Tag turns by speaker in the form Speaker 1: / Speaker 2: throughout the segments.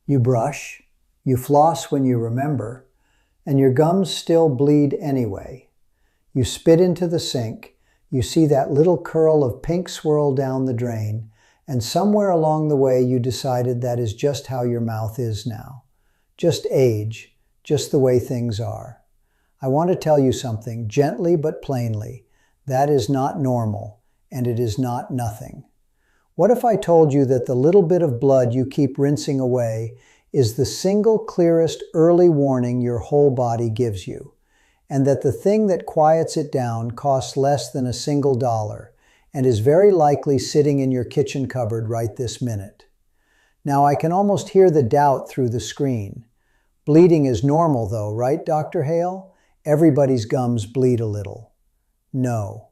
Speaker 1: You brush, you floss when you remember, and your gums still bleed anyway. You spit into the sink, you see that little curl of pink swirl down the drain, and somewhere along the way you decided that is just how your mouth is now. Just age, just the way things are. I want to tell you something, gently but plainly. That is not normal, and it is not nothing. What if I told you that the little bit of blood you keep rinsing away is the single clearest early warning your whole body gives you, and that the thing that quiets it down costs less than $1 and is very likely sitting in your kitchen cupboard right this minute? Now I can almost hear the doubt through the screen. Bleeding is normal though, right, Dr. Hale? Everybody's gums bleed a little. No,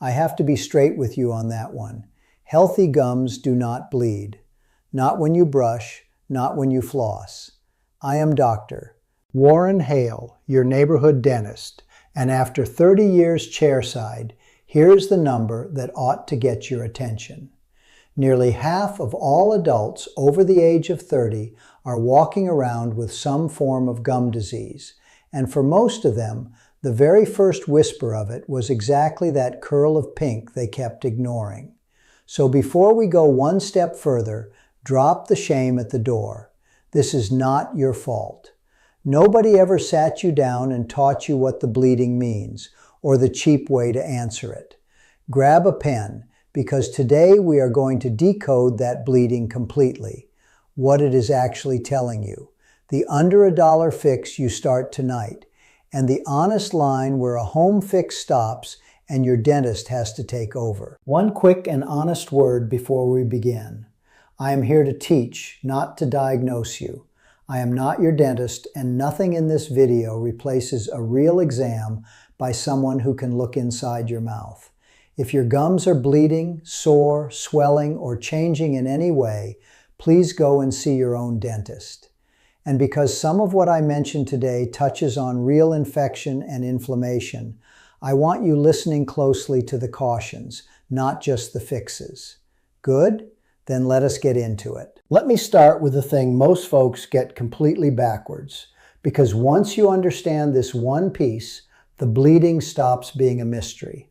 Speaker 1: I have to be straight with you on that one. Healthy gums do not bleed. Not when you brush, not when you floss. I am Dr. Warren Hale, your neighborhood dentist, and after 30 years chairside, here's the number that ought to get your attention. Nearly half of all adults over the age of 30 are walking around with some form of gum disease, and for most of them, the very first whisper of it was exactly that curl of pink they kept ignoring. So before we go one step further, drop the shame at the door. This is not your fault. Nobody ever sat you down and taught you what the bleeding means, or the cheap way to answer it. Grab a pen, because today we are going to decode that bleeding completely, what it is actually telling you, the under $1 fix you start tonight, and the honest line where a home fix stops and your dentist has to take over. One quick and honest word before we begin. I am here to teach, not to diagnose you. I am not your dentist, and nothing in this video replaces a real exam by someone who can look inside your mouth. If your gums are bleeding, sore, swelling, or changing in any way, please go and see your own dentist. And because some of what I mentioned today touches on real infection and inflammation, I want you listening closely to the cautions, not just the fixes. Good? Then let us get into it. Let me start with the thing most folks get completely backwards, because once you understand this one piece, the bleeding stops being a mystery.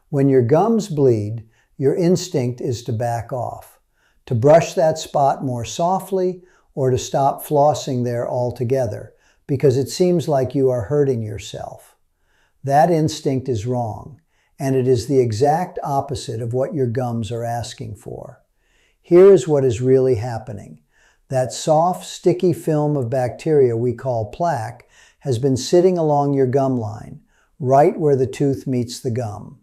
Speaker 1: When your gums bleed, your instinct is to back off, to brush that spot more softly, or to stop flossing there altogether, because it seems like you are hurting yourself. That instinct is wrong, and it is the exact opposite of what your gums are asking for. Here is what is really happening. That soft, sticky film of bacteria we call plaque has been sitting along your gum line, right where the tooth meets the gum.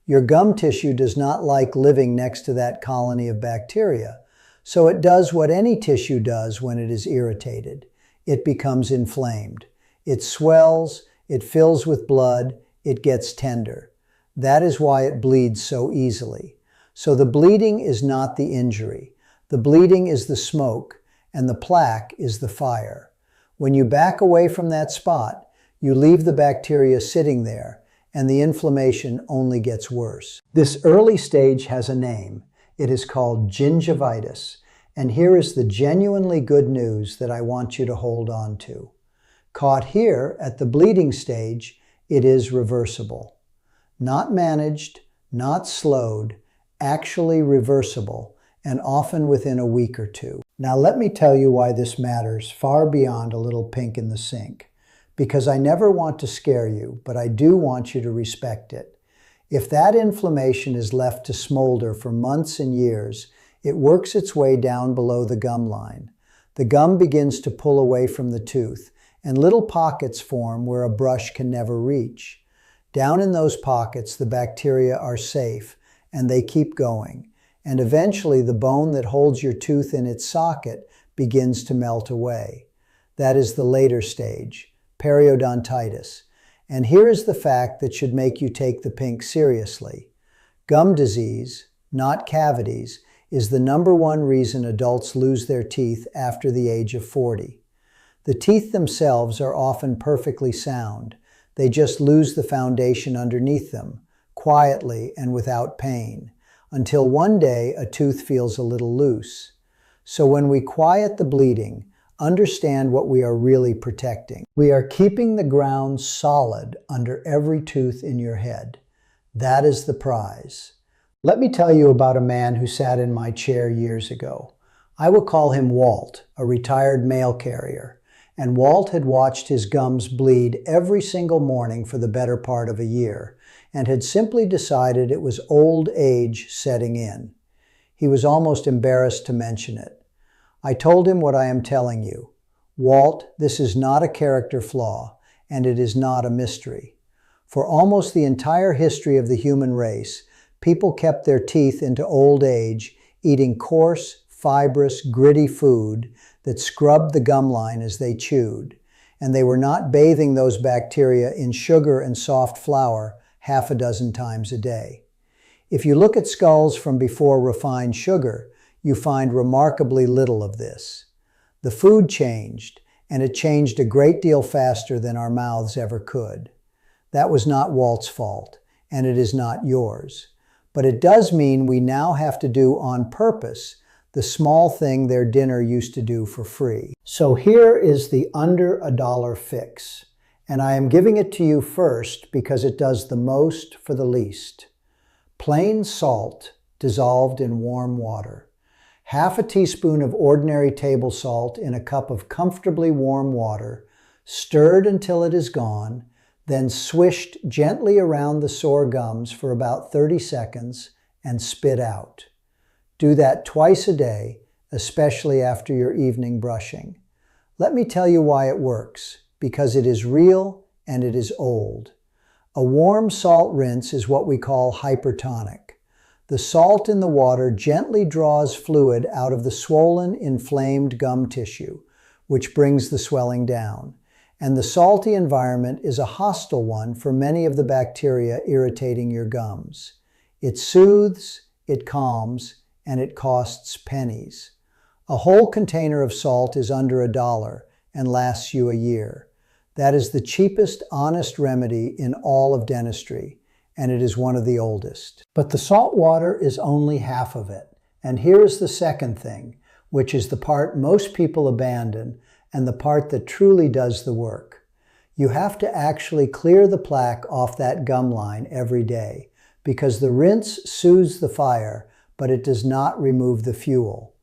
Speaker 1: Your gum tissue does not like living next to that colony of bacteria, so it does what any tissue does when it is irritated. It becomes inflamed. It swells, it fills with blood, it gets tender. That is why it bleeds so easily. So the bleeding is not the injury. The bleeding is the smoke, and the plaque is the fire. When you back away from that spot, you leave the bacteria sitting there, and the inflammation only gets worse. This early stage has a name. It is called gingivitis, and here is the genuinely good news that I want you to hold on to. Caught here at the bleeding stage, it is reversible. Not managed, not slowed, actually reversible, and often within a week or two. Now let me tell you why this matters far beyond a little pink in the sink. Because I never want to scare you, but I do want you to respect it. If that inflammation is left to smolder for months and years, it works its way down below the gum line. The gum begins to pull away from the tooth, and little pockets form where a brush can never reach. Down in those pockets, the bacteria are safe, and they keep going. And eventually, the bone that holds your tooth in its socket begins to melt away. That is the later stage, periodontitis. And here is the fact that should make you take the pink seriously. Gum disease, not cavities, is the #1 reason adults lose their teeth after the age of 40. The teeth themselves are often perfectly sound. They just lose the foundation underneath them, quietly and without pain, until one day a tooth feels a little loose. So when we quiet the bleeding, understand what we are really protecting. We are keeping the ground solid under every tooth in your head. That is the prize. Let me tell you about a man who sat in my chair years ago. I will call him Walt, a retired mail carrier. And Walt had watched his gums bleed every single morning for the better part of a year, and had simply decided it was old age setting in. He was almost embarrassed to mention it. I told him what I am telling you. Walt, this is not a character flaw, and it is not a mystery. For almost the entire history of the human race, people kept their teeth into old age, eating coarse, fibrous, gritty food that scrubbed the gum line as they chewed, and they were not bathing those bacteria in sugar and soft flour half a dozen times a day. If you look at skulls from before refined sugar, you find remarkably little of this. The food changed, and it changed a great deal faster than our mouths ever could. That was not Walt's fault, and it is not yours. But it does mean we now have to do on purpose the small thing their dinner used to do for free. So here is the under $1 fix, and I am giving it to you first because it does the most for the least. Plain salt dissolved in warm water. Half a teaspoon of ordinary table salt in a cup of comfortably warm water, stirred until it is gone, then swished gently around the sore gums for about 30 seconds and spit out. Do that twice a day, especially after your evening brushing. Let me tell you why it works, because it is real and it is old. A warm salt rinse is what we call hypertonic. The salt in the water gently draws fluid out of the swollen, inflamed gum tissue, which brings the swelling down. And the salty environment is a hostile one for many of the bacteria irritating your gums. It soothes, it calms, and it costs pennies. A whole container of salt is under $1 and lasts you a year. That is the cheapest, honest remedy in all of dentistry, and it is one of the oldest. But the salt water is only half of it. And here is the second thing, which is the part most people abandon and the part that truly does the work. You have to actually clear the plaque off that gum line every day, because the rinse soothes the fire, but it does not remove the fuel.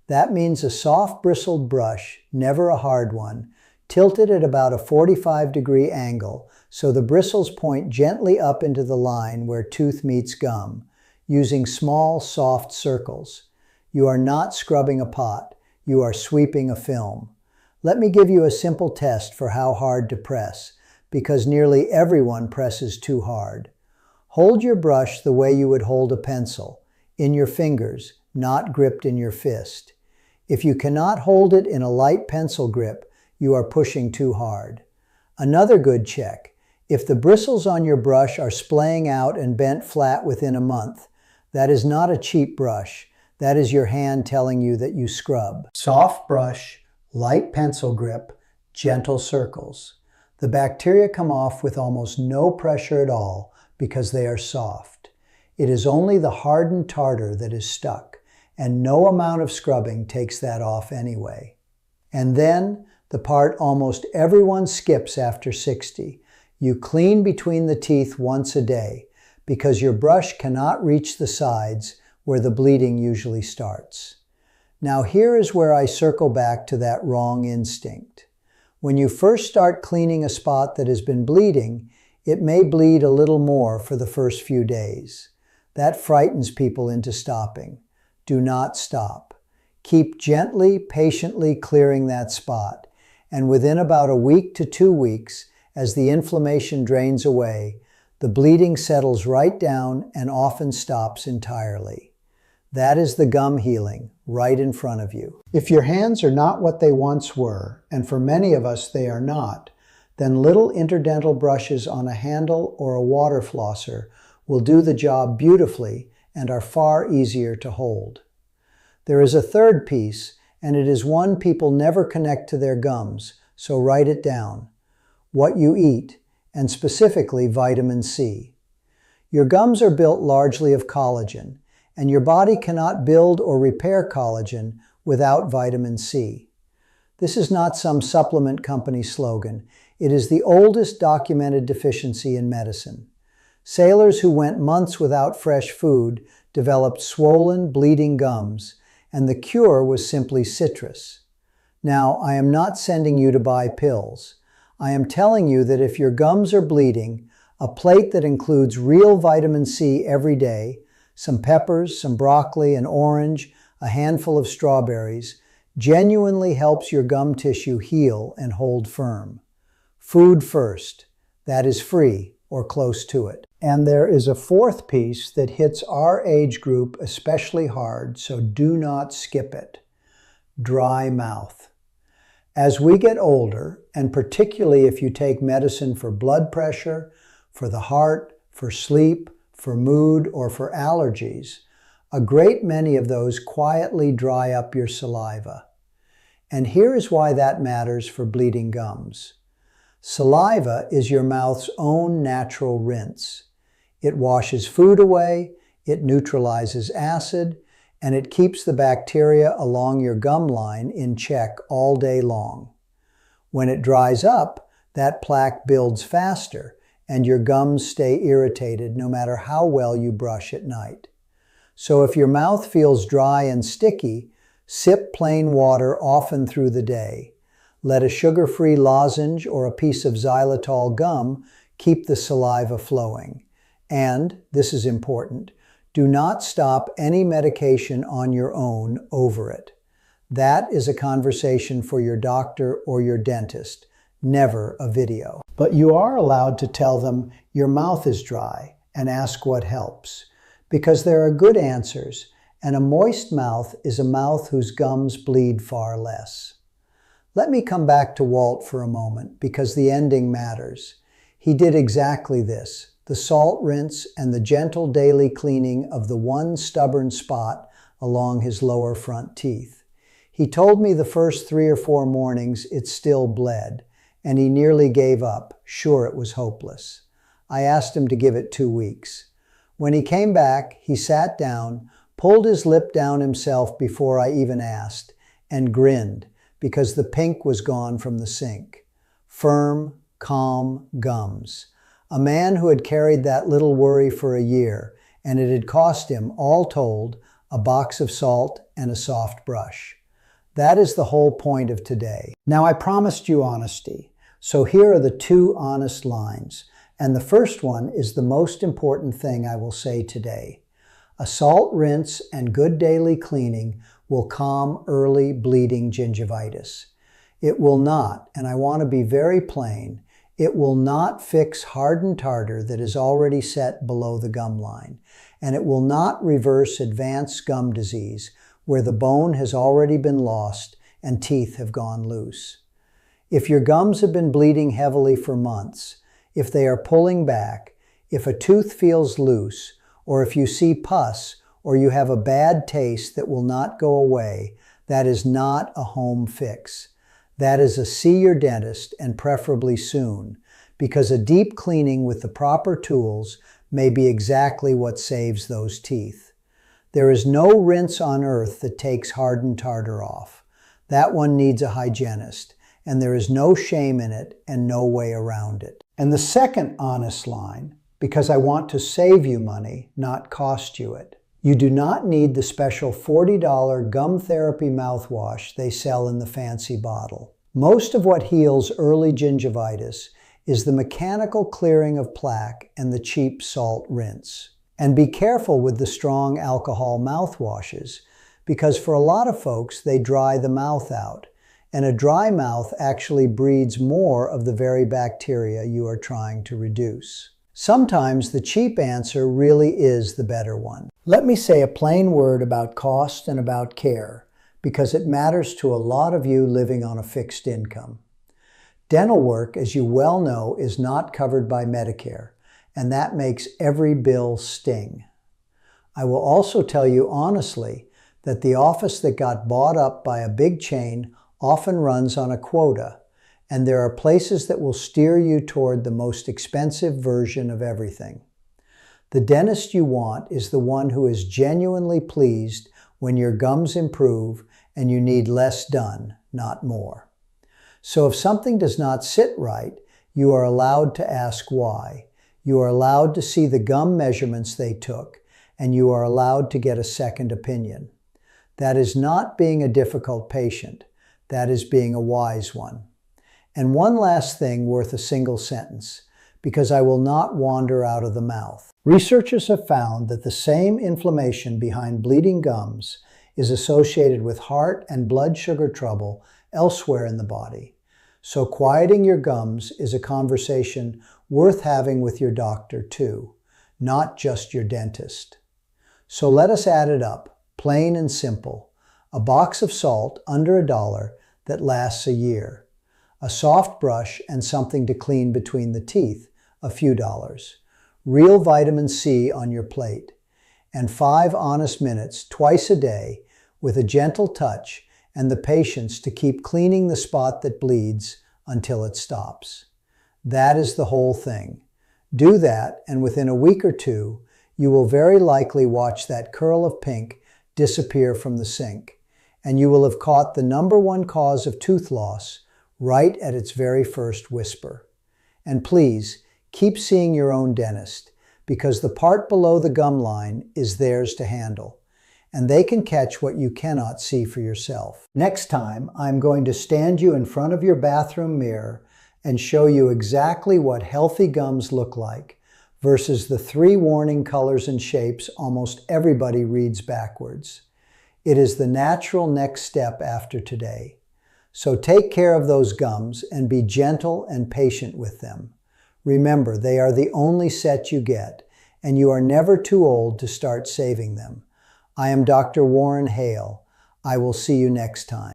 Speaker 1: That means a soft bristled brush, never a hard one, tilted at about a 45-degree angle so the bristles point gently up into the line where tooth meets gum, using small, soft circles. You are not scrubbing a pot, you are sweeping a film. Let me give you a simple test for how hard to press, because nearly everyone presses too hard. Hold your brush the way you would hold a pencil, in your fingers, not gripped in your fist. If you cannot hold it in a light pencil grip, you are pushing too hard. Another good check: if the bristles on your brush are splaying out and bent flat within a month, that is not a cheap brush. That is your hand telling you that you scrub. Soft brush, light pencil grip, gentle circles. The bacteria come off with almost no pressure at all because they are soft. It is only the hardened tartar that is stuck, and no amount of scrubbing takes that off anyway. And then, the part almost everyone skips after 60. You clean between the teeth once a day, because your brush cannot reach the sides where the bleeding usually starts. Now here is where I circle back to that wrong instinct. When you first start cleaning a spot that has been bleeding, it may bleed a little more for the first few days. That frightens people into stopping. Do not stop. Keep gently, patiently clearing that spot, and within about a week to 2 weeks, as the inflammation drains away, the bleeding settles right down and often stops entirely. That is the gum healing, right in front of you. If your hands are not what they once were, and for many of us they are not, then little interdental brushes on a handle or a water flosser will do the job beautifully and are far easier to hold. There is a third piece, and it is one people never connect to their gums, so write it down. What you eat, and specifically vitamin C. Your gums are built largely of collagen, and your body cannot build or repair collagen without vitamin C. This is not some supplement company slogan. It is the oldest documented deficiency in medicine. Sailors who went months without fresh food developed swollen, bleeding gums, and the cure was simply citrus. Now, I am not sending you to buy pills. I am telling you that if your gums are bleeding, a plate that includes real vitamin C every day, some peppers, some broccoli, an orange, a handful of strawberries, genuinely helps your gum tissue heal and hold firm. Food first. That is free or close to it. And there is a fourth piece that hits our age group especially hard, so do not skip it. Dry mouth. As we get older, and particularly if you take medicine for blood pressure, for the heart, for sleep, for mood, or for allergies, a great many of those quietly dry up your saliva. And here is why that matters for bleeding gums. Saliva is your mouth's own natural rinse. It washes food away, it neutralizes acid, and it keeps the bacteria along your gum line in check all day long. When it dries up, that plaque builds faster, and your gums stay irritated no matter how well you brush at night. So if your mouth feels dry and sticky, sip plain water often through the day. Let a sugar-free lozenge or a piece of xylitol gum keep the saliva flowing. And, this is important, do not stop any medication on your own over it. That is a conversation for your doctor or your dentist, never a video. But you are allowed to tell them your mouth is dry and ask what helps, because there are good answers, and a moist mouth is a mouth whose gums bleed far less. Let me come back to Walt for a moment, because the ending matters. He did exactly this. The salt rinse and the gentle daily cleaning of the one stubborn spot along his lower front teeth. He told me the first 3 or 4 mornings it still bled, and he nearly gave up, sure it was hopeless. I asked him to give it 2 weeks. When he came back, he sat down, pulled his lip down himself before I even asked, and grinned, because the pink was gone from the sink. Firm, calm gums. A man who had carried that little worry for a year, and it had cost him, all told, a box of salt and a soft brush. That is the whole point of today. Now, I promised you honesty, so here are the 2 honest lines, and the first one is the most important thing I will say today. A salt rinse and good daily cleaning will calm early bleeding gingivitis. It will not, and I want to be very plain, it will not fix hardened tartar that is already set below the gum line, and it will not reverse advanced gum disease where the bone has already been lost and teeth have gone loose. If your gums have been bleeding heavily for months, if they are pulling back, if a tooth feels loose, or if you see pus, or you have a bad taste that will not go away, that is not a home fix. That is a see your dentist, and preferably soon, because a deep cleaning with the proper tools may be exactly what saves those teeth. There is no rinse on earth that takes hardened tartar off. That one needs a hygienist, and there is no shame in it and no way around it. And the second honest line, because I want to save you money, not cost you it. You do not need the special $40 gum therapy mouthwash they sell in the fancy bottle. Most of what heals early gingivitis is the mechanical clearing of plaque and the cheap salt rinse. And be careful with the strong alcohol mouthwashes, because for a lot of folks, they dry the mouth out. And a dry mouth actually breeds more of the very bacteria you are trying to reduce. Sometimes the cheap answer really is the better one. Let me say a plain word about cost and about care, because it matters to a lot of you living on a fixed income. Dental work, as you well know, is not covered by Medicare, and that makes every bill sting. I will also tell you honestly that the office that got bought up by a big chain often runs on a quota, and there are places that will steer you toward the most expensive version of everything. The dentist you want is the one who is genuinely pleased when your gums improve and you need less done, not more. So if something does not sit right, you are allowed to ask why. You are allowed to see the gum measurements they took, and you are allowed to get a second opinion. That is not being a difficult patient. That is being a wise one. And one last thing worth a single sentence, because I will not wander out of the mouth. Researchers have found that the same inflammation behind bleeding gums is associated with heart and blood sugar trouble elsewhere in the body. So quieting your gums is a conversation worth having with your doctor too, not just your dentist. So let us add it up, plain and simple. A box of salt under $1 that lasts a year. A soft brush and something to clean between the teeth, a few dollars. Real vitamin C on your plate. And 5 honest minutes twice a day with a gentle touch and the patience to keep cleaning the spot that bleeds until it stops. That is the whole thing. Do that, and within a week or two, you will very likely watch that curl of pink disappear from the sink, and you will have caught the #1 cause of tooth loss right at its very first whisper. And please, keep seeing your own dentist, because the part below the gum line is theirs to handle, and they can catch what you cannot see for yourself. Next time, I'm going to stand you in front of your bathroom mirror and show you exactly what healthy gums look like versus the 3 warning colors and shapes almost everybody reads backwards. It is the natural next step after today. So take care of those gums and be gentle and patient with them. Remember, they are the only set you get, and you are never too old to start saving them. I am Dr. Warren Hale. I will see you next time.